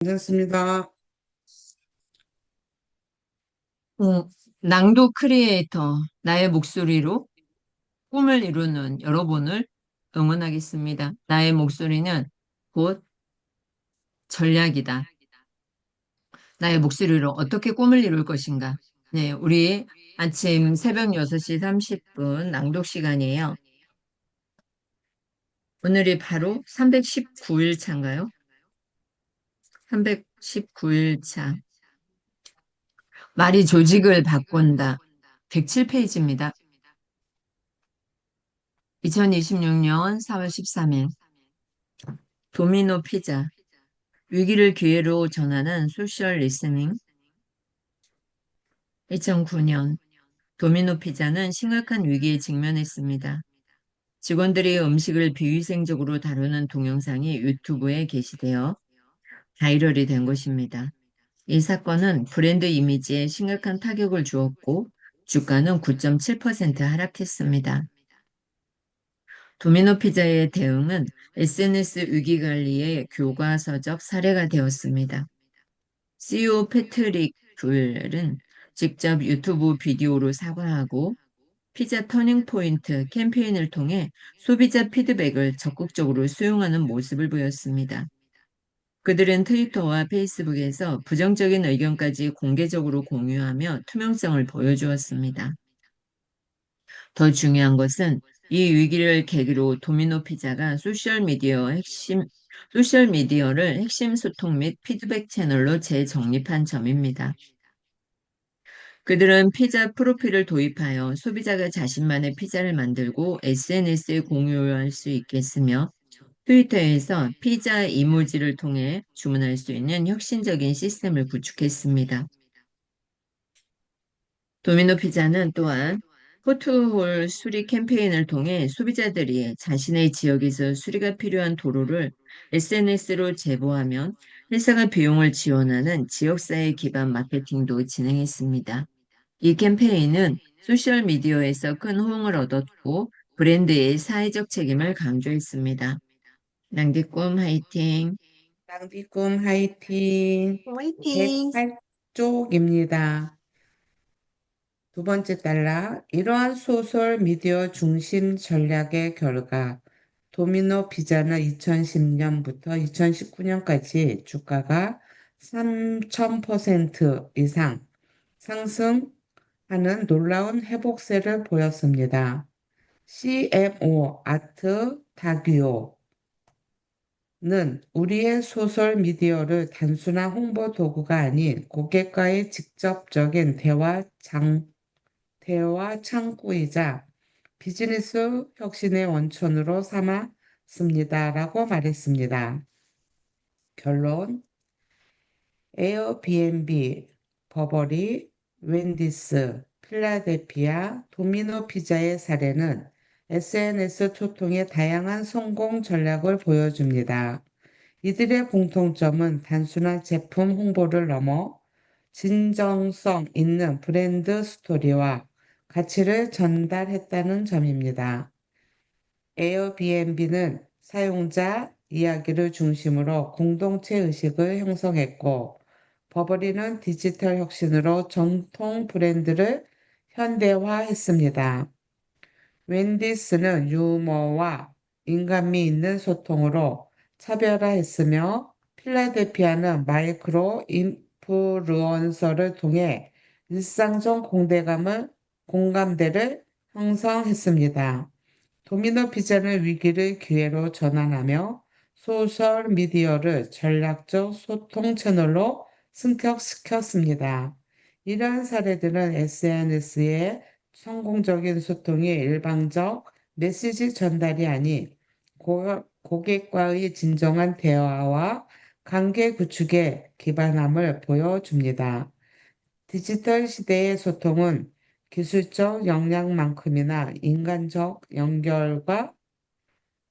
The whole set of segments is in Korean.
괜찮습니다. 어, 낭독 크리에이터, 나의 목소리로 꿈을 이루는 여러분을 응원하겠습니다. 나의 목소리는 곧 전략이다. 나의 목소리로 어떻게 꿈을 이룰 것인가? 네, 우리 아침 새벽 6시 30분 낭독 시간이에요. 오늘이 바로 319일 차인가요? 319일 차. 말이 조직을 바꾼다. 107페이지입니다. 2026년 4월 13일. 도미노 피자. 위기를 기회로 전환한 소셜 리스닝. 2009년 도미노 피자는 심각한 위기에 직면했습니다. 직원들이 음식을 비위생적으로 다루는 동영상이 유튜브에 게시되어 바이럴이 된 것입니다. 이 사건은 브랜드 이미지에 심각한 타격을 주었고 주가는 9.7% 하락했습니다. 도미노 피자의 대응은 SNS 위기 관리의 교과서적 사례가 되었습니다. CEO 패트릭 불은 직접 유튜브 비디오로 사과하고 피자 터닝 포인트 캠페인을 통해 소비자 피드백을 적극적으로 수용하는 모습을 보였습니다. 그들은 트위터와 페이스북에서 부정적인 의견까지 공개적으로 공유하며 투명성을 보여주었습니다. 더 중요한 것은 이 위기를 계기로 도미노 피자가 소셜미디어를 핵심 소통 및 피드백 채널로 재정립한 점입니다. 그들은 피자 프로필을 도입하여 소비자가 자신만의 피자를 만들고 SNS에 공유할 수 있게 했으며 트위터에서 피자 이모지를 통해 주문할 수 있는 혁신적인 시스템을 구축했습니다. 도미노 피자는 또한 포트홀 수리 캠페인을 통해 소비자들이 자신의 지역에서 수리가 필요한 도로를 SNS로 제보하면 회사가 비용을 지원하는 지역사회 기반 마케팅도 진행했습니다. 이 캠페인은 소셜미디어에서 큰 호응을 얻었고 브랜드의 사회적 책임을 강조했습니다. 낭디꿈 화이팅! 낭비꿈 화이팅. 화이팅! 108쪽입니다. 두 번째 단락. 이러한 소셜 미디어 중심 전략의 결과 도미노 피자는 2010년부터 2019년까지 주가가 3,000% 이상 상승하는 놀라운 회복세를 보였습니다. CMO 아트 다규오 는 우리의 소셜 미디어를 단순한 홍보 도구가 아닌 고객과의 직접적인 대화 창구이자 비즈니스 혁신의 원천으로 삼았습니다라고 말했습니다. 결론, 에어비앤비, 버버리, 웬디스, 필라델피아, 도미노 피자의 사례는 SNS 소통의 다양한 성공 전략을 보여줍니다. 이들의 공통점은 단순한 제품 홍보를 넘어 진정성 있는 브랜드 스토리와 가치를 전달했다는 점입니다. 에어비앤비는 사용자 이야기를 중심으로 공동체 의식을 형성했고, 버버리는 디지털 혁신으로 전통 브랜드를 현대화했습니다. 웬디스는 유머와 인간미 있는 소통으로 차별화했으며 필라델피아는 마이크로 인플루언서를 통해 일상적 공감대를 형성했습니다. 도미노 피자는 위기를 기회로 전환하며 소셜 미디어를 전략적 소통 채널로 승격시켰습니다. 이러한 사례들은 SNS의 성공적인 소통이 일방적 메시지 전달이 아닌 고객과의 진정한 대화와 관계 구축에 기반함을 보여줍니다. 디지털 시대의 소통은 기술적 역량만큼이나 인간적 연결과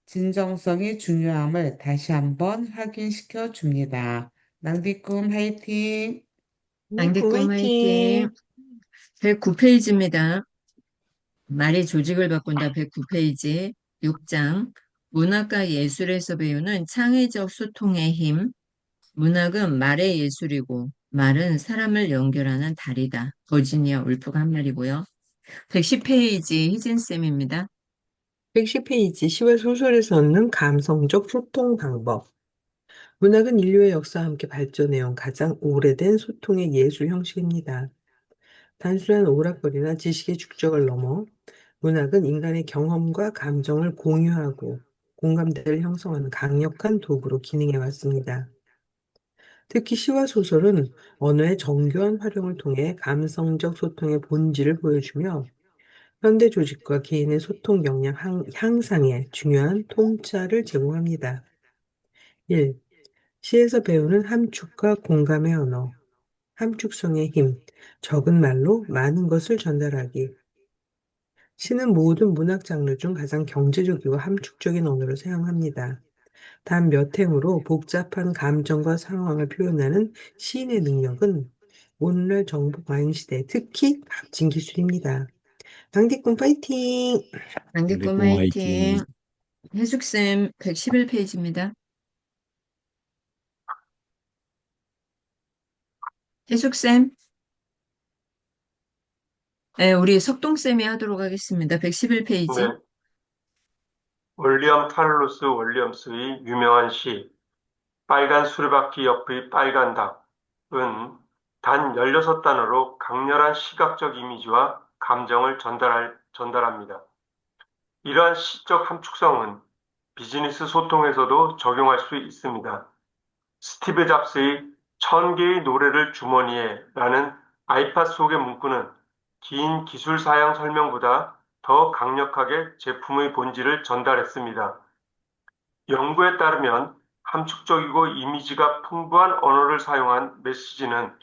진정성이 중요함을 다시 한번 확인시켜 줍니다. 낭비꿈 화이팅! 낭비꿈 낭디꿈 화이팅! 화이팅! 109페이지입니다. 말이 조직을 바꾼다 109페이지 6장 문화과 예술에서 배우는 창의적 소통의 힘 문학은 말의 예술이고 말은 사람을 연결하는 다리다. 버지니아 울프가 한 말이고요. 110페이지 희진쌤입니다. 110페이지 시와 소설에서 얻는 감성적 소통 방법. 문학은 인류의 역사와 함께 발전해온 가장 오래된 소통의 예술 형식입니다. 단순한 오락거리나 지식의 축적을 넘어 문학은 인간의 경험과 감정을 공유하고 공감대를 형성하는 강력한 도구로 기능해 왔습니다. 특히 시와 소설은 언어의 정교한 활용을 통해 감성적 소통의 본질을 보여주며 현대 조직과 개인의 소통 역량 향상에 중요한 통찰을 제공합니다. 1. 시에서 배우는 함축과 공감의 언어, 함축성의 힘, 적은 말로 많은 것을 전달하기. 시는 모든 문학 장르 중 가장 경제적이고 함축적인 언어를 사용합니다. 단 몇 행으로 복잡한 감정과 상황을 표현하는 시인의 능력은 오늘날 정보 과잉 시대 특히 값진 기술입니다. 강디꾼 파이팅! 강대꿈 대공 화이팅. 화이팅. 해숙쌤 111페이지입니다. 해숙쌤, 네, 우리 석동쌤이 하도록 하겠습니다. 111페이지. 네, 윌리엄 칼로스 윌리엄스의 유명한 시 빨간 수레바퀴 옆의 빨간 닭은 단 16단어로 강렬한 시각적 이미지와 감정을 전달합니다. 이러한 시적 함축성은 비즈니스 소통에서도 적용할 수 있습니다. 스티브 잡스의 1000개의 노래를 주머니에 라는 아이팟 속의 문구는 긴 기술 사양 설명보다 더 강력하게 제품의 본질을 전달했습니다. 연구에 따르면 함축적이고 이미지가 풍부한 언어를 사용한 메시지는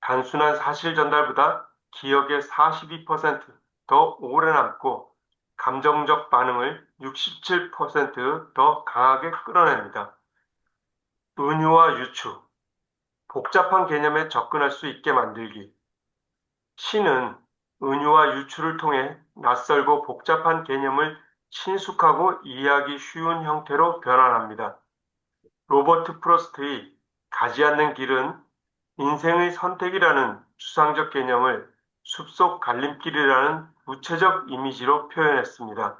단순한 사실 전달보다 기억에 42%더 오래 남고 감정적 반응을 67%더 강하게 끌어냅니다. 은유와 유추, 복잡한 개념에 접근할 수 있게 만들기. 시는 은유와 유추를 통해 낯설고 복잡한 개념을 친숙하고 이해하기 쉬운 형태로 변환합니다. 로버트 프로스트의 가지 않는 길은 인생의 선택이라는 추상적 개념을 숲속 갈림길이라는 구체적 이미지로 표현했습니다.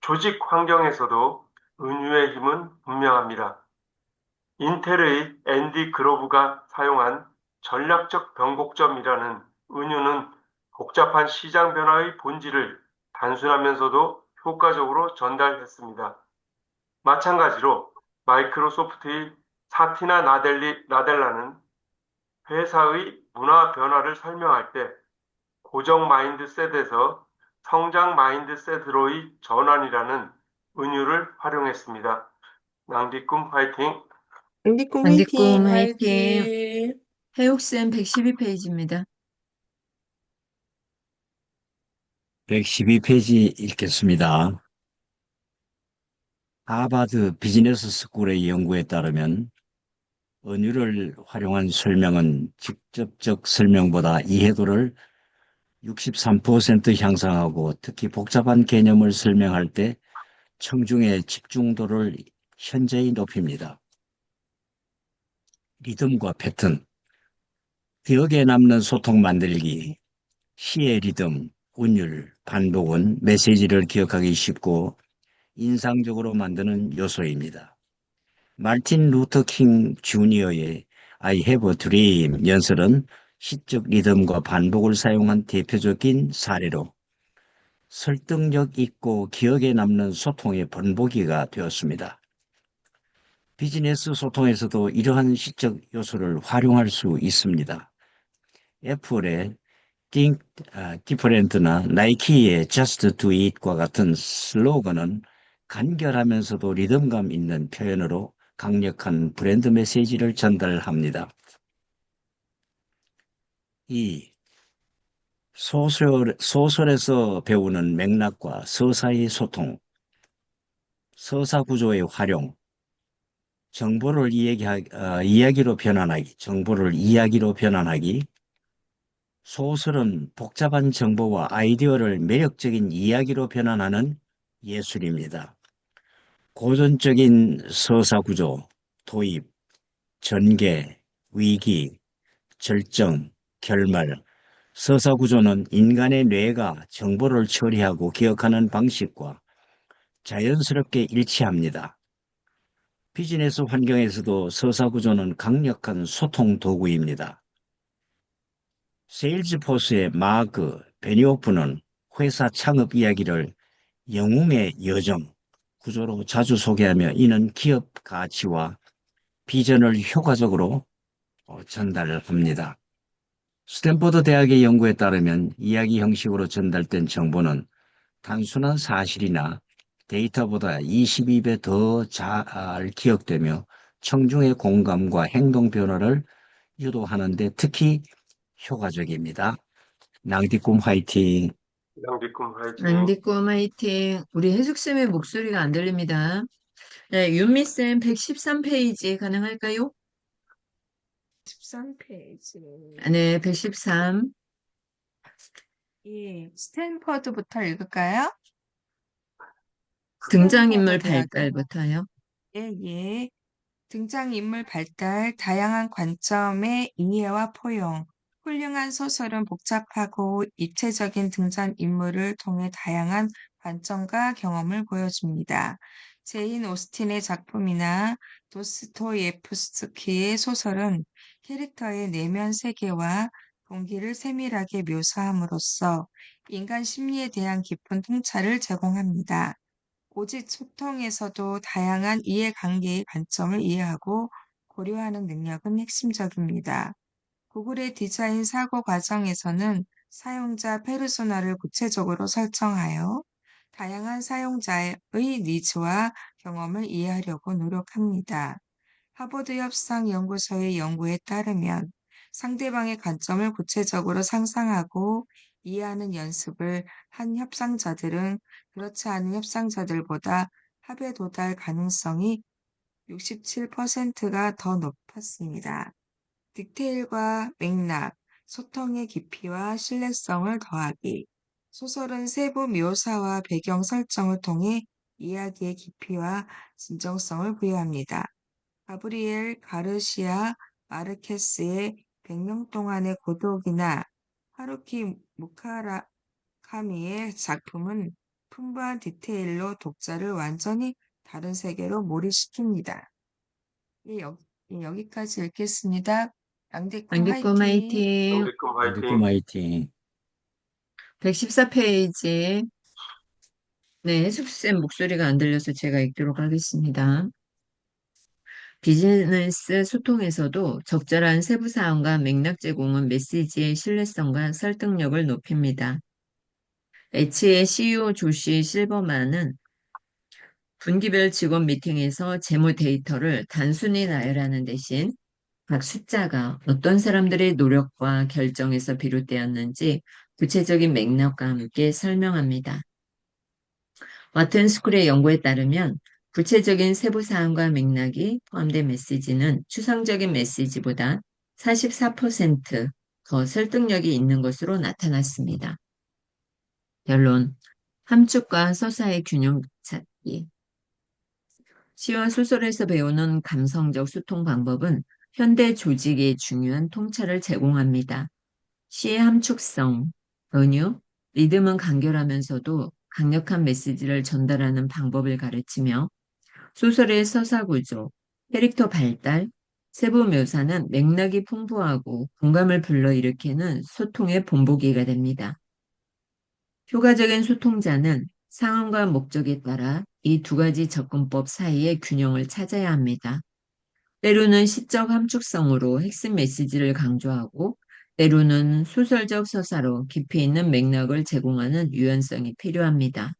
조직 환경에서도 은유의 힘은 분명합니다. 인텔의 앤디 그로브가 사용한 전략적 변곡점이라는 은유는 복잡한 시장 변화의 본질을 단순하면서도 효과적으로 전달했습니다. 마찬가지로 마이크로소프트의 사티나 나델라는 회사의 문화 변화를 설명할 때 고정 마인드셋에서 성장 마인드셋으로의 전환이라는 은유를 활용했습니다. 낭디꿈 파이팅! 강디꾼 강대꿈 화이팅! 화이팅. 화이팅! 해옥쌤 112페이지입니다. 112페이지 읽겠습니다. 하버드 비즈니스 스쿨의 연구에 따르면 은유를 활용한 설명은 직접적 설명보다 이해도를 63% 향상하고 특히 복잡한 개념을 설명할 때 청중의 집중도를 현저히 높입니다. 리듬과 패턴, 기억에 남는 소통 만들기, 시의 리듬, 운율, 반복은 메시지를 기억하기 쉽고 인상적으로 만드는 요소입니다. 마틴 루터 킹 주니어의 I have a dream 연설은 시적 리듬과 반복을 사용한 대표적인 사례로 설득력 있고 기억에 남는 소통의 본보기가 되었습니다. 비즈니스 소통에서도 이러한 시적 요소를 활용할 수 있습니다. 애플의 Think Different나 나이키의 Just Do It과 같은 슬로건은 간결하면서도 리듬감 있는 표현으로 강력한 브랜드 메시지를 전달합니다. 2. 소설에서 배우는 맥락과 서사의 소통, 서사 구조의 활용, 정보를 이야기로 변환하기, 소설은 복잡한 정보와 아이디어를 매력적인 이야기로 변환하는 예술입니다. 고전적인 서사 구조, 도입, 전개, 위기, 절정, 결말. 서사 구조는 인간의 뇌가 정보를 처리하고 기억하는 방식과 자연스럽게 일치합니다. 비즈니스 환경에서도 서사 구조는 강력한 소통 도구입니다. 세일즈포스의 마크 베니오프는 회사 창업 이야기를 영웅의 여정 구조로 자주 소개하며 이는 기업 가치와 비전을 효과적으로 전달합니다. 스탠퍼드 대학의 연구에 따르면 이야기 형식으로 전달된 정보는 단순한 사실이나 데이터보다 22배 더 잘 기억되며 청중의 공감과 행동 변화를 유도하는 데 특히 효과적입니다. 낭디꿈 화이팅! 낭비꿈 화이팅. 안디꿈 화이팅. 우리 혜숙쌤의 목소리가 안 들립니다. 네, 윤미쌤 113페이지 가능할까요? 13페이지. 네, 113. 예, 스탠퍼드부터 읽을까요? 등장인물 스탠퍼드 대학의 발달부터요. 예, 예. 등장인물 발달, 다양한 관점의 이해와 포용. 훌륭한 소설은 복잡하고 입체적인 등장인물을 통해 다양한 관점과 경험을 보여줍니다. 제인 오스틴의 작품이나 도스토예프스키의 소설은 캐릭터의 내면 세계와 동기를 세밀하게 묘사함으로써 인간 심리에 대한 깊은 통찰을 제공합니다. 오직 소통에서도 다양한 이해관계의 관점을 이해하고 고려하는 능력은 핵심적입니다. 구글의 디자인 사고 과정에서는 사용자 페르소나를 구체적으로 설정하여 다양한 사용자의 니즈와 경험을 이해하려고 노력합니다. 하버드 협상연구소의 연구에 따르면 상대방의 관점을 구체적으로 상상하고 이해하는 연습을 한 협상자들은 그렇지 않은 협상자들보다 합의 도달 가능성이 67%가 더 높았습니다. 디테일과 맥락, 소통의 깊이와 신뢰성을 더하기. 소설은 세부 묘사와 배경 설정을 통해 이야기의 깊이와 진정성을 부여합니다. 가브리엘 가르시아 마르케스의 100년 동안의 고독이나 하루키 무카라카미의 작품은 풍부한 디테일로 독자를 완전히 다른 세계로 몰입시킵니다. 예, 여기까지 읽겠습니다. 양대꿈 안디꿈 화이팅! 화이팅. 낭비꿈 낭디꿈 화이팅. 화이팅! 114페이지. 네, 혜숙쌤 목소리가 안 들려서 제가 읽도록 하겠습니다. 비즈니스 소통에서도 적절한 세부 사항과 맥락 제공은 메시지의 신뢰성과 설득력을 높입니다. H의 CEO 조시 실버만은 분기별 직원 미팅에서 재무 데이터를 단순히 나열하는 대신 각 숫자가 어떤 사람들의 노력과 결정에서 비롯되었는지 구체적인 맥락과 함께 설명합니다. 와튼스쿨의 연구에 따르면 구체적인 세부 사항과 맥락이 포함된 메시지는 추상적인 메시지보다 44%더 설득력이 있는 것으로 나타났습니다. 결론, 함축과 서사의 균형 찾기. 시와 소설에서 배우는 감성적 소통 방법은 현대 조직에 중요한 통찰을 제공합니다. 시의 함축성, 은유, 리듬은 간결하면서도 강력한 메시지를 전달하는 방법을 가르치며 소설의 서사 구조, 캐릭터 발달, 세부 묘사는 맥락이 풍부하고 공감을 불러일으키는 소통의 본보기가 됩니다. 효과적인 소통자는 상황과 목적에 따라 이 두 가지 접근법 사이의 균형을 찾아야 합니다. 때로는 시적 함축성으로 핵심 메시지를 강조하고 때로는 소설적 서사로 깊이 있는 맥락을 제공하는 유연성이 필요합니다.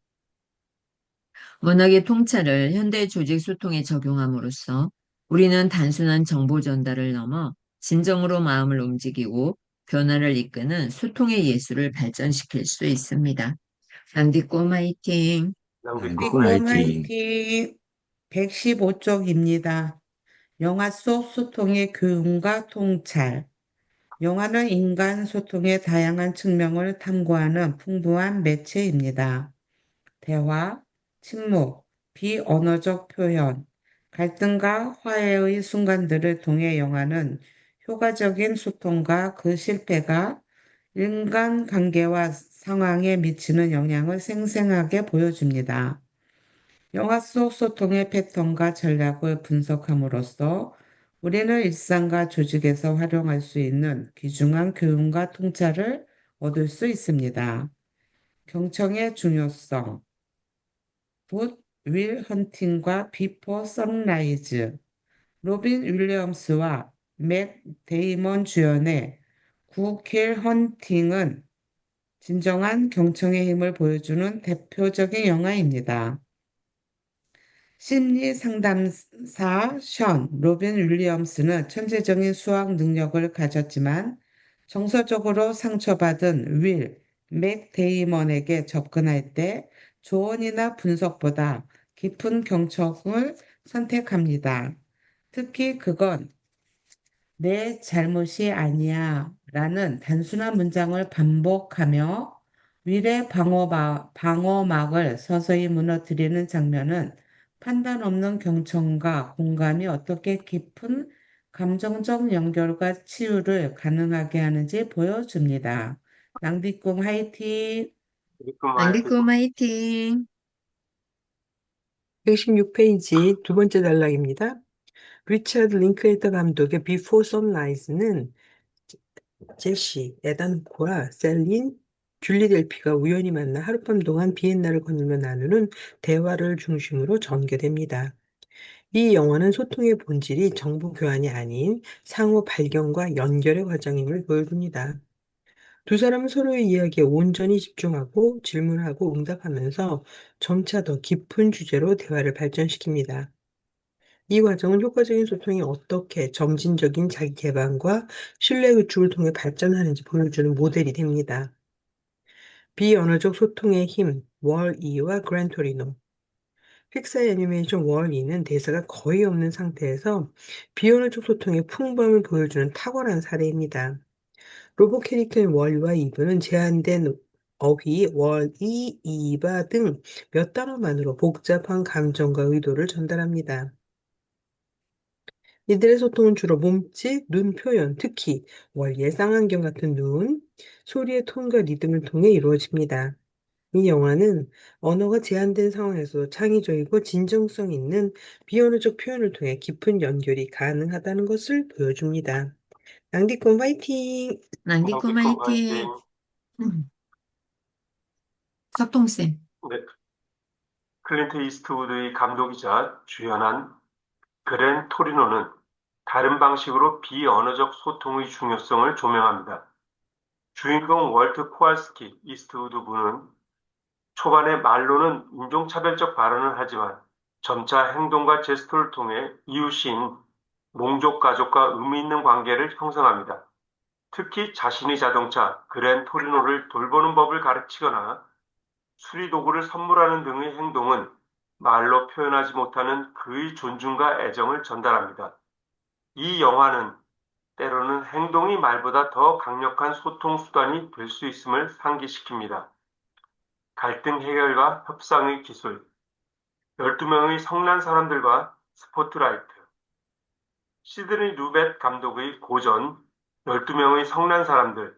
문학의 통찰을 현대 조직 소통에 적용함으로써 우리는 단순한 정보 전달을 넘어 진정으로 마음을 움직이고 변화를 이끄는 소통의 예술을 발전시킬 수 있습니다. 낭디꿈 화이팅! 낭비꿈 낭디꿈 양대꿈 화이팅! 화이팅! 115쪽입니다. 영화 속 소통의 교훈과 통찰. 영화는 인간 소통의 다양한 측면을 탐구하는 풍부한 매체입니다. 대화, 침묵, 비언어적 표현, 갈등과 화해의 순간들을 통해 영화는 효과적인 소통과 그 실패가 인간관계와 상황에 미치는 영향을 생생하게 보여줍니다. 영화 속 소통의 패턴과 전략을 분석함으로써 우리는 일상과 조직에서 활용할 수 있는 귀중한 교훈과 통찰을 얻을 수 있습니다. 경청의 중요성, 굿 윌 헌팅과 비포 선라이즈, 로빈 윌리엄스와 맥 데이먼 주연의 굿킬 헌팅은 진정한 경청의 힘을 보여주는 대표적인 영화입니다. 심리 상담사 션 로빈 윌리엄스는 천재적인 수학 능력을 가졌지만 정서적으로 상처받은 맥 데이먼에게 접근할 때 조언이나 분석보다 깊은 경청을 선택합니다. 특히 그건 내 잘못이 아니야 라는 단순한 문장을 반복하며 윌의 방어막을 서서히 무너뜨리는 장면은 판단 없는 경청과 공감이 어떻게 깊은 감정적 연결과 치유를 가능하게 하는지 보여줍니다. 낭비꿈 화이팅! 낭비꿈 화이팅! 116페이지 두 번째 단락입니다. 리처드 링클레이터 감독의 비포 선라이즈는 제시, 에단 후크와 셀린, 줄리 델피가 우연히 만나 하룻밤 동안 비엔나를 거닐며 나누는 대화를 중심으로 전개됩니다. 이 영화는 소통의 본질이 정보 교환이 아닌 상호 발견과 연결의 과정임을 보여줍니다. 두 사람은 서로의 이야기에 온전히 집중하고 질문하고 응답하면서 점차 더 깊은 주제로 대화를 발전시킵니다. 이 과정은 효과적인 소통이 어떻게 점진적인 자기 개방과 신뢰 구축을 통해 발전하는지 보여주는 모델이 됩니다. 비언어적 소통의 힘, 월-E와 그랜토리노. 픽사의 애니메이션 월-E는 대사가 거의 없는 상태에서 비언어적 소통의 풍부함을 보여주는 탁월한 사례입니다. 로봇 캐릭터인 월-E와 이브는 제한된 어휘, 월-E, 이바 등 몇 단어만으로 복잡한 감정과 의도를 전달합니다. 이들의 소통은 주로 몸짓, 눈 표현, 특히 월의 쌍안경 같은 눈, 소리의 톤과 리듬을 통해 이루어집니다. 이 영화는 언어가 제한된 상황에서 창의적이고 진정성 있는 비언어적 표현을 통해 깊은 연결이 가능하다는 것을 보여줍니다. 낭디콘 파이팅! 낭비꿈 화이팅! 석동쌤. 네, 클린트 이스트우드의 감독이자 주연한 그랜 토리노는 다른 방식으로 비언어적 소통의 중요성을 조명합니다. 주인공 월트 코알스키 이스트우드 군은 초반에 말로는 인종차별적 발언을 하지만 점차 행동과 제스처를 통해 이웃인 몽족 가족과 의미 있는 관계를 형성합니다. 특히 자신의 자동차 그랜 토리노를 돌보는 법을 가르치거나 수리 도구를 선물하는 등의 행동은 말로 표현하지 못하는 그의 존중과 애정을 전달합니다. 이 영화는 때로는 행동이 말보다 더 강력한 소통 수단이 될 수 있음을 상기시킵니다. 갈등 해결과 협상의 기술, 12명의 성난 사람들과 스포트라이트, 시드니 루벳 감독의 고전 12명의 성난 사람들,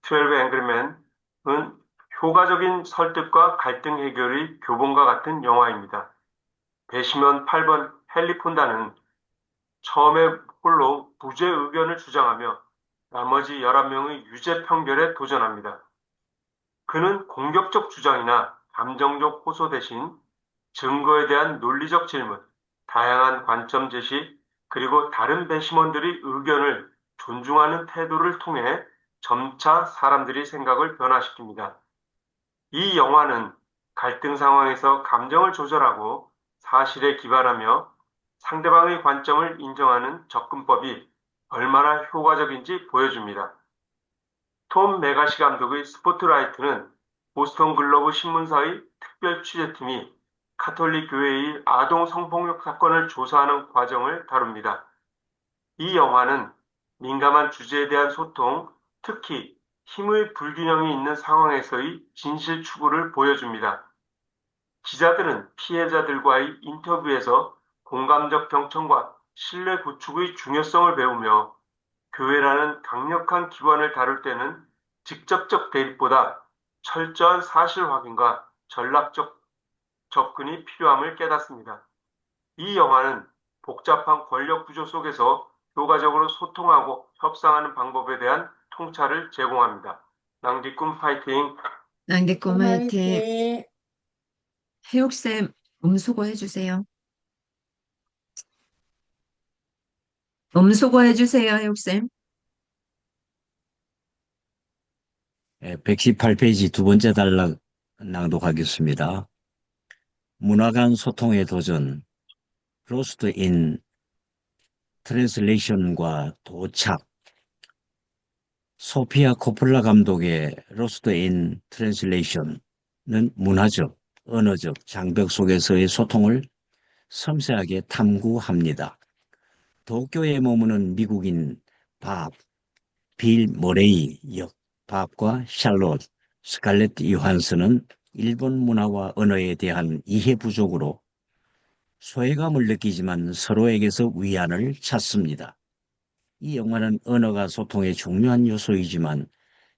12 앵그리맨은 효과적인 설득과 갈등 해결의 교본과 같은 영화입니다. 배심원 8번 헨리 폰다는 처음에 홀로 무죄 의견을 주장하며 나머지 11명의 유죄 판결에 도전합니다. 그는 공격적 주장이나 감정적 호소 대신 증거에 대한 논리적 질문, 다양한 관점 제시, 그리고 다른 배심원들의 의견을 존중하는 태도를 통해 점차 사람들의 생각을 변화시킵니다. 이 영화는 갈등 상황에서 감정을 조절하고 사실에 기반하며 상대방의 관점을 인정하는 접근법이 얼마나 효과적인지 보여줍니다. 톰 메가시 감독의 스포트라이트는 보스턴 글로브 신문사의 특별 취재팀이 카톨릭 교회의 아동 성폭력 사건을 조사하는 과정을 다룹니다. 이 영화는 민감한 주제에 대한 소통, 특히 힘의 불균형이 있는 상황에서의 진실 추구를 보여줍니다. 기자들은 피해자들과의 인터뷰에서 공감적 경청과 신뢰 구축의 중요성을 배우며 교회라는 강력한 기관을 다룰 때는 직접적 대립보다 철저한 사실 확인과 전략적 접근이 필요함을 깨닫습니다. 이 영화는 복잡한 권력 구조 속에서 효과적으로 소통하고 협상하는 방법에 대한 통찰을 제공합니다. 낭디꿈 파이팅! 낭디꿈 화이팅. 화이팅! 해옥쌤, 음소거 해주세요. 음소거 해주세요, 해옥쌤. 118페이지 두 번째 단락 낭독하겠습니다. 문화 간 소통의 도전, Lost in Translation과 도착. 소피아 코폴라 감독의 Lost in Translation은 문화적, 언어적 장벽 속에서의 소통을 섬세하게 탐구합니다. 도쿄에 머무는 미국인 빌 머레이 역 밥과 샬롯, 스칼렛 요한슨은 일본 문화와 언어에 대한 이해 부족으로 소외감을 느끼지만 서로에게서 위안을 찾습니다. 이 영화는 언어가 소통의 중요한 요소이지만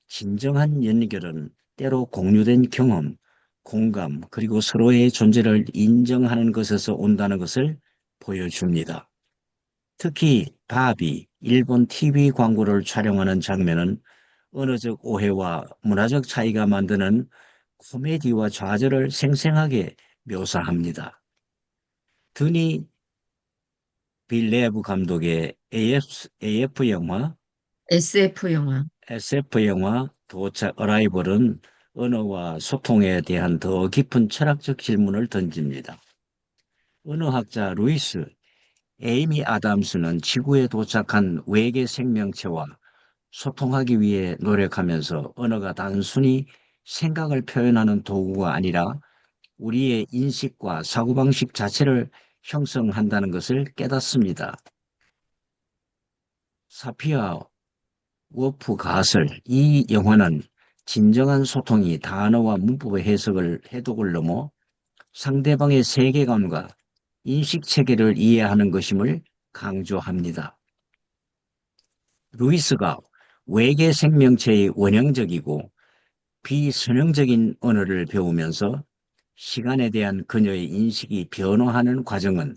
진정한 연결은 때로 공유된 경험, 공감, 그리고 서로의 존재를 인정하는 것에서 온다는 것을 보여줍니다. 특히 밥이 일본 TV 광고를 촬영하는 장면은 언어적 오해와 문화적 차이가 만드는 코미디와 좌절을 생생하게 묘사합니다. 드니 빌레브 감독의 SF 영화, SF 영화. SF 영화 도착 어라이벌은 언어와 소통에 대한 더 깊은 철학적 질문을 던집니다. 언어학자 루이스 에이미 아담스는 지구에 도착한 외계 생명체와 소통하기 위해 노력하면서 언어가 단순히 생각을 표현하는 도구가 아니라 우리의 인식과 사고방식 자체를 형성한다는 것을 깨닫습니다. 사피아 워프 가설, 이 영화는 진정한 소통이 단어와 문법의 해독을 넘어 상대방의 세계관과 인식체계를 이해하는 것임을 강조합니다. 루이스가 외계 생명체의 원형적이고 비선형적인 언어를 배우면서 시간에 대한 그녀의 인식이 변화하는 과정은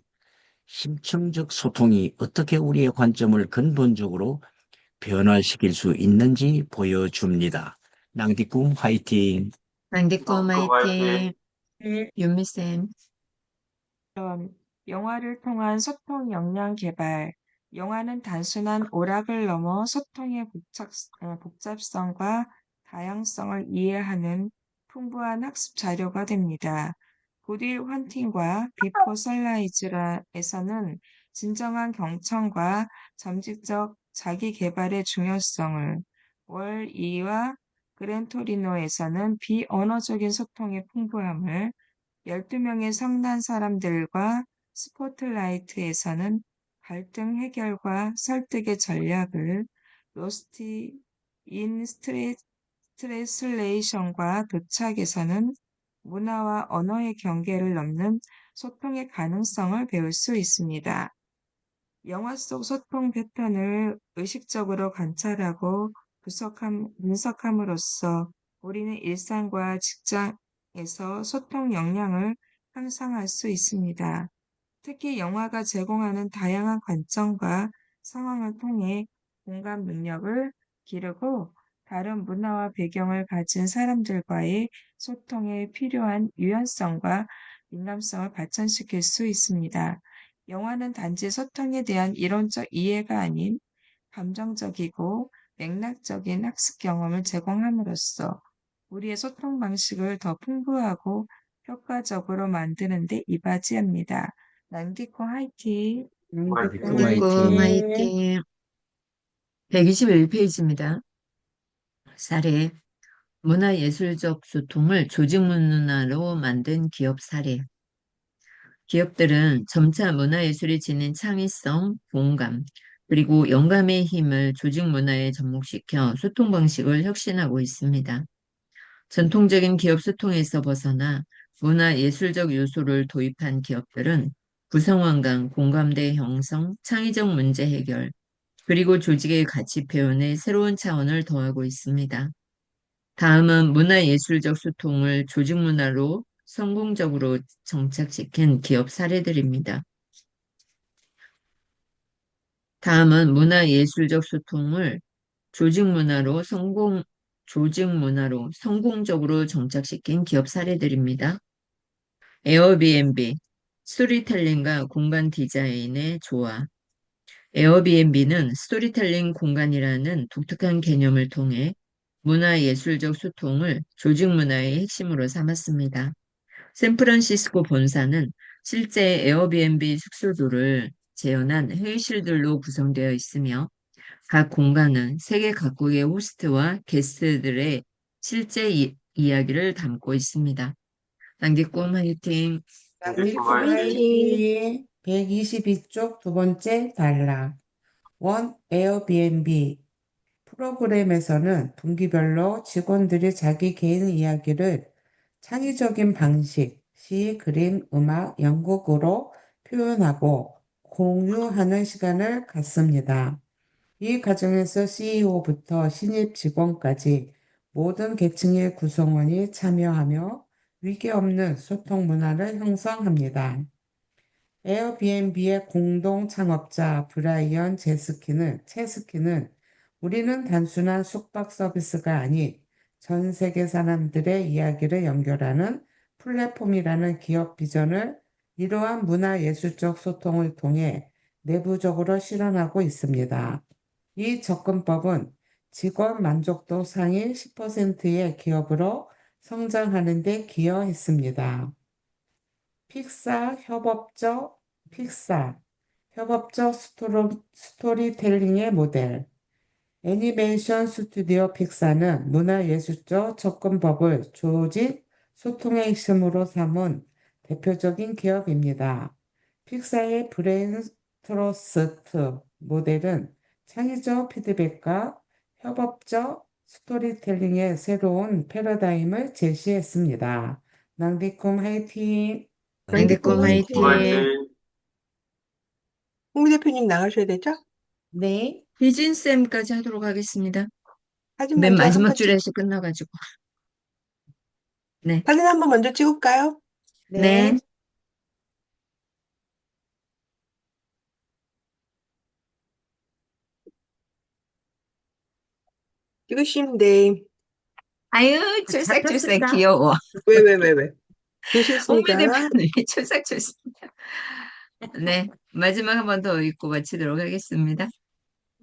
심층적 소통이 어떻게 우리의 관점을 근본적으로 변화시킬 수 있는지 보여줍니다. 낭디꿈 화이팅! 낭디꿈 낭디꿈 화이팅! 화이팅. 윤미쌤. 영화를 통한 소통 역량 개발. 영화는 단순한 오락을 넘어 소통의 복잡성과 다양성을 이해하는 풍부한 학습 자료가 됩니다. 굿윌 헌팅과 비포 선라이즈에서는 진정한 경청과 점진적 자기 개발의 중요성을, 월 2와 그랜토리노에서는 비언어적인 소통의 풍부함을, 12명의 성난 사람들과 스포트라이트에서는 갈등 해결과 설득의 전략을, 로스트 인 트랜슬레이션과 도착에서는 문화와 언어의 경계를 넘는 소통의 가능성을 배울 수 있습니다. 영화 속 소통 패턴을 의식적으로 관찰하고 분석함으로써 우리는 일상과 직장에서 소통 역량을 향상할 수 있습니다. 특히 영화가 제공하는 다양한 관점과 상황을 통해 공감 능력을 기르고 다른 문화와 배경을 가진 사람들과의 소통에 필요한 유연성과 민감성을 발전시킬 수 있습니다. 영화는 단지 소통에 대한 이론적 이해가 아닌 감정적이고 맥락적인 학습 경험을 제공함으로써 우리의 소통 방식을 더 풍부하고 효과적으로 만드는 데 이바지합니다. 낭디코 화이팅! 낭디꿈 낭디꿈 화이팅! 화이팅. 121페이지입니다. 사례. 문화예술적 소통을 조직 문화로 만든 기업 사례. 기업들은 점차 문화예술이 지닌 창의성, 공감, 그리고 영감의 힘을 조직 문화에 접목시켜 소통 방식을 혁신하고 있습니다. 전통적인 기업 소통에서 벗어나 문화 예술적 요소를 도입한 기업들은 구성원 간 공감대 형성, 창의적 문제 해결, 그리고 조직의 가치 표현에 새로운 차원을 더하고 있습니다. 다음은 문화예술적 소통을 조직 문화로 성공적으로 정착시킨 기업 사례들입니다. 다음은 문화예술적 소통을 조직 문화로 성공적으로 정착시킨 기업 사례들입니다. 에어비앤비, 스토리텔링과 공간 디자인의 조화. 에어비앤비는 스토리텔링 공간이라는 독특한 개념을 통해 문화예술적 소통을 조직 문화의 핵심으로 삼았습니다. 샌프란시스코 본사는 실제 에어비앤비 숙소들을 재현한 회의실들로 구성되어 있으며 각 공간은 세계 각국의 호스트와 게스트들의 실제 이야기를 담고 있습니다. 낭디꿈 화이팅! 낭디꿈 낭비꿈 화이팅! 화이팅! 122쪽 두 번째 단락. 원 에어비앤비 프로그램에서는 분기별로 직원들이 자기 개인 이야기를 창의적인 방식, 시, 그림, 음악, 연극으로 표현하고 공유하는 시간을 갖습니다. 이 과정에서 CEO부터 신입 직원까지 모든 계층의 구성원이 참여하며 위계 없는 소통 문화를 형성합니다. 에어비앤비의 공동 창업자 브라이언 체스키는 우리는 단순한 숙박 서비스가 아닌 전 세계 사람들의 이야기를 연결하는 플랫폼이라는 기업 비전을 이러한 문화예술적 소통을 통해 내부적으로 실현하고 있습니다. 이 접근법은 직원 만족도 상위 10%의 기업으로 성장하는 데 기여했습니다. 픽사 협업적 스토리텔링의 모델. 애니메이션 스튜디오 픽사는 문화예술적 접근법을 조직 소통의 핵심으로 삼은 대표적인 기업입니다. 픽사의 브레인 트러스트 모델은 창의적 피드백과 협업적 스토리텔링의 새로운 패러다임을 제시했습니다. 낭비꿈 화이팅! 낭디꿈 낭비꿈 화이팅! 화이팅! 홍미 대표님 나가셔야 되죠? 네. 희진쌤까지 하도록 하겠습니다. 사진 맨 먼저 마지막 한번 줄에서 끝나가지고. 네. 사진 한번 먼저 찍을까요? 네. 네. 찍으시면 돼. 아유, 쫄싹쫄싹 귀여워. 왜? 홍미 되셨습니까? 대표님이 쫄싹쫄싹. 네. 마지막 한 번 더 읽고 마치도록 하겠습니다.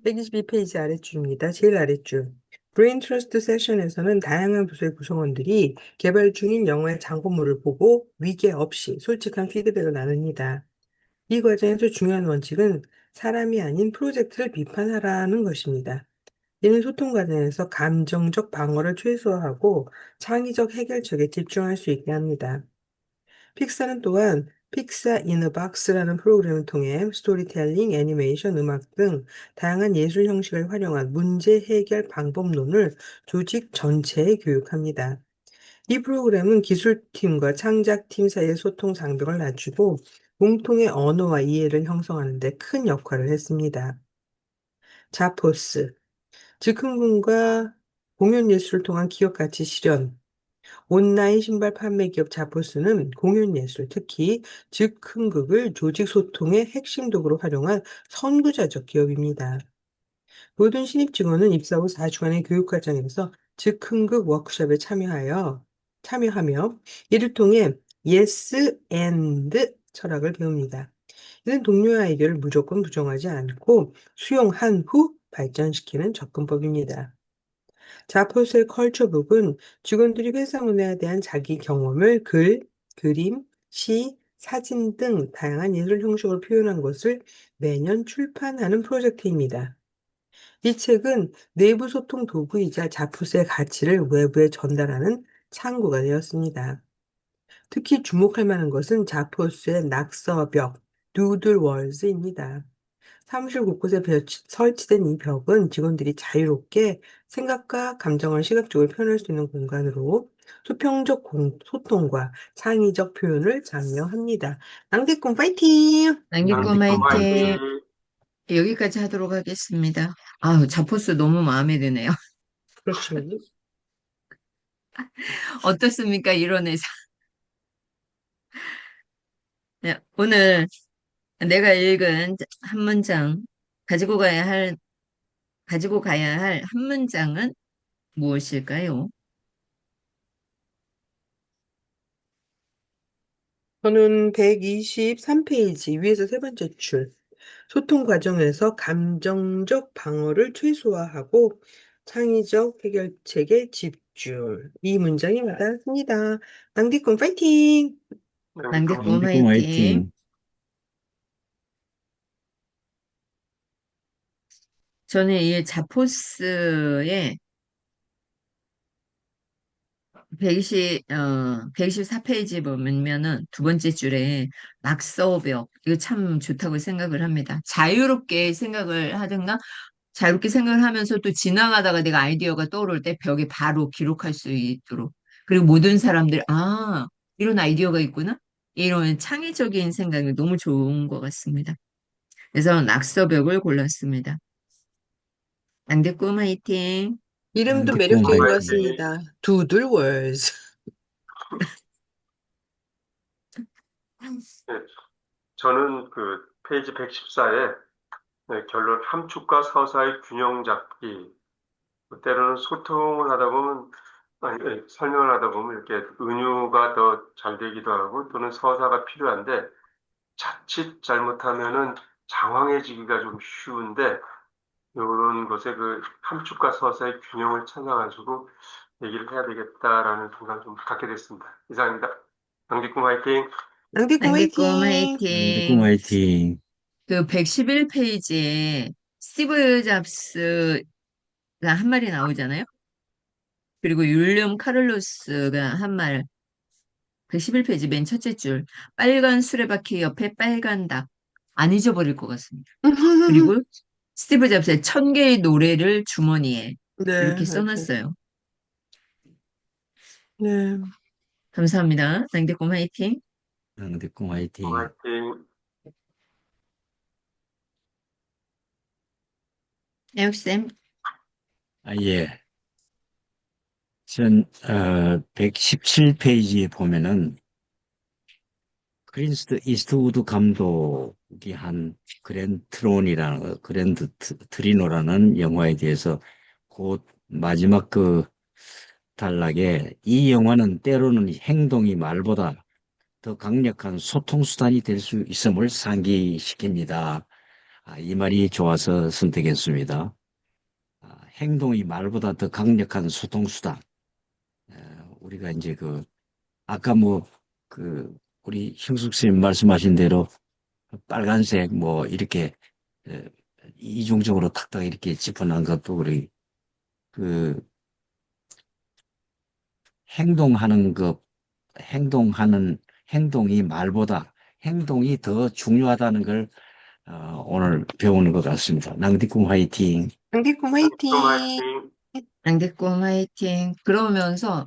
122페이지 아랫줄입니다. 제일 아랫줄. 브레인 트러스트 세션에서는 다양한 부서의 구성원들이 개발 중인 영화의 장본물을 보고 위계 없이 솔직한 피드백을 나눕니다. 이 과정에서 중요한 원칙은 사람이 아닌 프로젝트를 비판하라는 것입니다. 이는 소통 과정에서 감정적 방어를 최소화하고 창의적 해결책에 집중할 수 있게 합니다. 픽사는 또한 픽사 인 어 박스라는 프로그램을 통해 스토리텔링, 애니메이션, 음악 등 다양한 예술 형식을 활용한 문제 해결 방법론을 조직 전체에 교육합니다. 이 프로그램은 기술팀과 창작팀 사이의 소통 장벽을 낮추고 공통의 언어와 이해를 형성하는 데 큰 역할을 했습니다. 자포스, 즉흥군과 공연 예술을 통한 기업 가치 실현. 온라인 신발 판매 기업 자포스는 공연 예술, 특히 즉흥극을 조직 소통의 핵심 도구로 활용한 선구자적 기업입니다. 모든 신입 직원은 입사 후 4주간의 교육 과정에서 즉흥극 워크숍에 참여하며 이를 통해 yes and 철학을 배웁니다. 이는 동료의 아이디어를 무조건 부정하지 않고 수용한 후 발전시키는 접근법입니다. 자포스의 컬처북은 직원들이 회사 문화에 대한 자기 경험을 글, 그림, 시, 사진 등 다양한 예술 형식으로 표현한 것을 매년 출판하는 프로젝트입니다. 이 책은 내부 소통 도구이자 자포스의 가치를 외부에 전달하는 창구가 되었습니다. 특히 주목할 만한 것은 자포스의 낙서벽, 누들월즈입니다. 사무실 곳곳에 설치된 이 벽은 직원들이 자유롭게 생각과 감정을 시각적으로 표현할 수 있는 공간으로 소통과 창의적 표현을 장려합니다. 낭대꿈 파이팅! 낭디꿈 낭디꿈 화이팅! 화이팅! 여기까지 하도록 하겠습니다. 아우, 자포스 너무 마음에 드네요. 그렇죠. 어떻습니까? 이런 회사. 네, 오늘 내가 읽은 한 문장, 가지고 가야 할, 가지고 가야 할 한 문장은 무엇일까요? 저는 123페이지 위에서 세 번째 줄. 소통 과정에서 감정적 방어를 최소화하고 창의적 해결책에 집중. 이 문장입니다. 습니다. 낭디꿈 파이팅! 낭디꿈 낭디꿈 낭디꿈 화이팅! 화이팅. 저는 이 자포스의 124페이지 보면은 두 번째 줄에 낙서벽, 이거 참 좋다고 생각을 합니다. 자유롭게 생각을 하든가, 자유롭게 생각을 하면서 또 지나가다가 내가 아이디어가 떠오를 때 벽에 바로 기록할 수 있도록. 그리고 모든 사람들, 아, 이런 아이디어가 있구나? 이런 창의적인 생각이 너무 좋은 것 같습니다. 그래서 낙서벽을 골랐습니다. 낭대꿈 화이팅! 이름도 낭디꿈 매력적인 것 화이팅. 화이팅! 같습니다. 두들월즈. 네, 저는 그 페이지 114에 결론 함축과 서사의 균형 잡기. 때로는 소통을 하다 보면, 아니, 설명을 하다 보면 이렇게 은유가 더 잘 되기도 하고 또는 서사가 필요한데 자칫 잘못하면은 장황해지기가 좀 쉬운데 이런 것에 그 함축과 서사의 균형을 찾아가지고 얘기를 해야 되겠다라는 생각을 좀 갖게 됐습니다. 이상입니다. 강기꿈 화이팅! 낭디꿈 낭대꿈 화이팅! 낭디꿈 화이팅! 화이팅. 그 111페이지에 스티브 잡스가 한 말이 나오잖아요. 그리고 윌리엄 카를로스가 한 말, 111페이지 맨 첫째 줄, 빨간 수레바퀴 옆에 빨간 닭. 안 잊어버릴 것 같습니다. 그리고 스티브 잡스의 1000개의 노래를 주머니에 네, 이렇게 맞아요. 써놨어요. 네. 감사합니다. 낭대꿈 화이팅. 낭디꿈 화이팅. 화이팅! 애육쌤, 아, 예. 전, 117페이지에 보면은 크린스트 이스트우드 감독이 한 그랜드 트리노라는 영화에 대해서 곧 마지막 그 단락에 이 영화는 때로는 행동이 말보다 더 강력한 소통수단이 될 수 있음을 상기시킵니다. 이 말이 좋아서 선택했습니다. 행동이 말보다 더 강력한 소통수단. 우리가 이제 아까 우리 형숙 쌤 말씀하신 대로 빨간색 이렇게 에, 이중적으로 탁탁 이렇게 짚어난 것도 우리 그 행동하는 것, 행동하는 행동이 말보다 행동이 더 중요하다는 걸 오늘 배우는 것 같습니다. 낭디꿈 화이팅. 낭디꿈 낭디꿈 화이팅! 화이팅! 낭대꿈 화이팅. 그러면서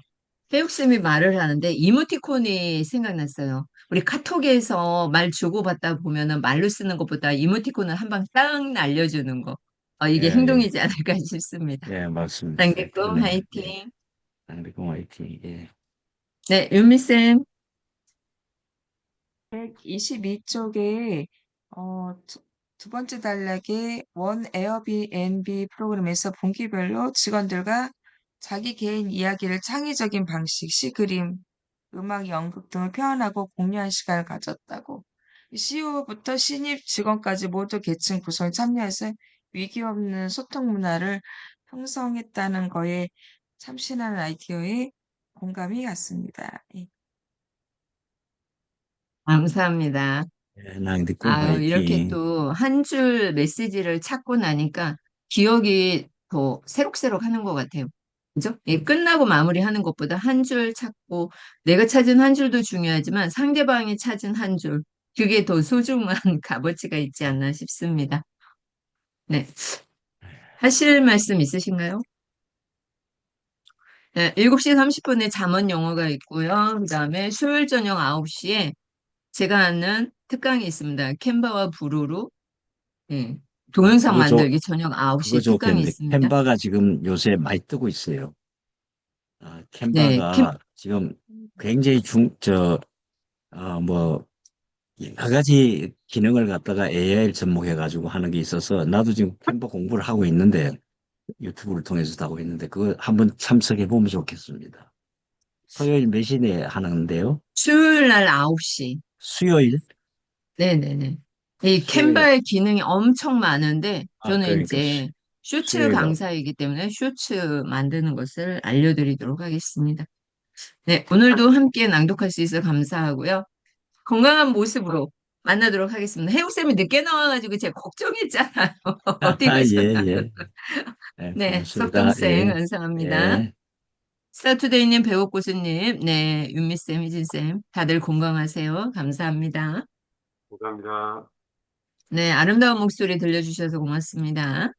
해육쌤이 말을 하는데 이모티콘이 생각났어요. 우리 카톡에서 말 주고받다 보면은 말로 쓰는 것보다 이모티콘을 한 방 딱 날려주는 거. 예, 이게 예, 행동이지 않을까 싶습니다. 예, 맞습니다. 낭대꿈 그러네요. 예, 화이팅. 낭디꿈 화이팅. 예. 네, 윤미쌤. 122쪽에 두 번째 단락에 원 에어비앤비 프로그램에서 분기별로 직원들과 자기 개인 이야기를 창의적인 방식, 시, 그림, 음악, 연극 등을 표현하고 공유한 시간을 가졌다고. CEO부터 신입 직원까지 모두 계층 구성에 참여해서 위기 없는 소통 문화를 형성했다는 거에 참신한 아이디어에 공감이 갔습니다. 예. 감사합니다. 예, 낭디꿈 아유, 이렇게 화이팅. 또 한 줄 메시지를 찾고 나니까 기억이 더 새록새록 하는 것 같아요. 그죠? 예, 끝나고 마무리하는 것보다 한 줄 찾고 내가 찾은 한 줄도 중요하지만 상대방이 찾은 한 줄, 그게 더 소중한 값어치가 있지 않나 싶습니다. 네. 하실 말씀 있으신가요? 네, 7시 30분에 잠언 영어가 있고요. 그다음에 수요일 저녁 9시에 제가 하는 특강이 있습니다. 캔버와 브루로 예, 동영상 그거 만들기 저녁 그거 9시에 특강이 좋겠는데, 있습니다. 캔바가 지금 요새 많이 뜨고 있어요. 네, 캔바가 지금 굉장히 뭐, 여러 가지 기능을 갖다가 AI를 접목해가지고 하는 게 있어서, 나도 지금 캔바 공부를 하고 있는데, 유튜브를 통해서도 하고 있는데, 그거 한번 참석해 보면 좋겠습니다. 토요일 몇 시에 하는데요? 수요일 날 9시. 수요일? 네네네. 이 수요일, 캔버의 기능이 엄청 많은데, 저는 그러니까 이제 쇼츠 수요일, 강사이기 때문에 쇼츠 만드는 것을 알려드리도록 하겠습니다. 네, 오늘도 함께 낭독할 수 있어 감사하고요. 건강한 모습으로 만나도록 하겠습니다. 혜국쌤이 늦게 나와가지고 제가 걱정했잖아요. 어디 예, 가셨나. 예. 네, 네, 고맙습니다. 석동쌤 예, 감사합니다. 예. 스타투데이님, 배옥고수님, 네, 윤미쌤, 희진쌤, 다들 건강하세요. 감사합니다. 감사합니다. 네, 아름다운 목소리 들려주셔서 고맙습니다.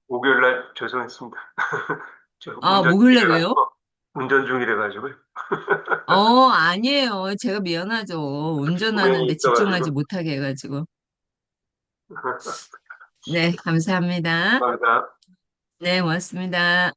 목요일 날 죄송했습니다. 저 아, 운전 목요일에 중이라 왜요? 가지고, 운전 중이라 가지고, 아니에요. 제가 미안하죠. 불행이 운전하는데 집중하지 있어가지고. 못하게 해가지고. 네, 감사합니다. 감사합니다. 네, 고맙습니다.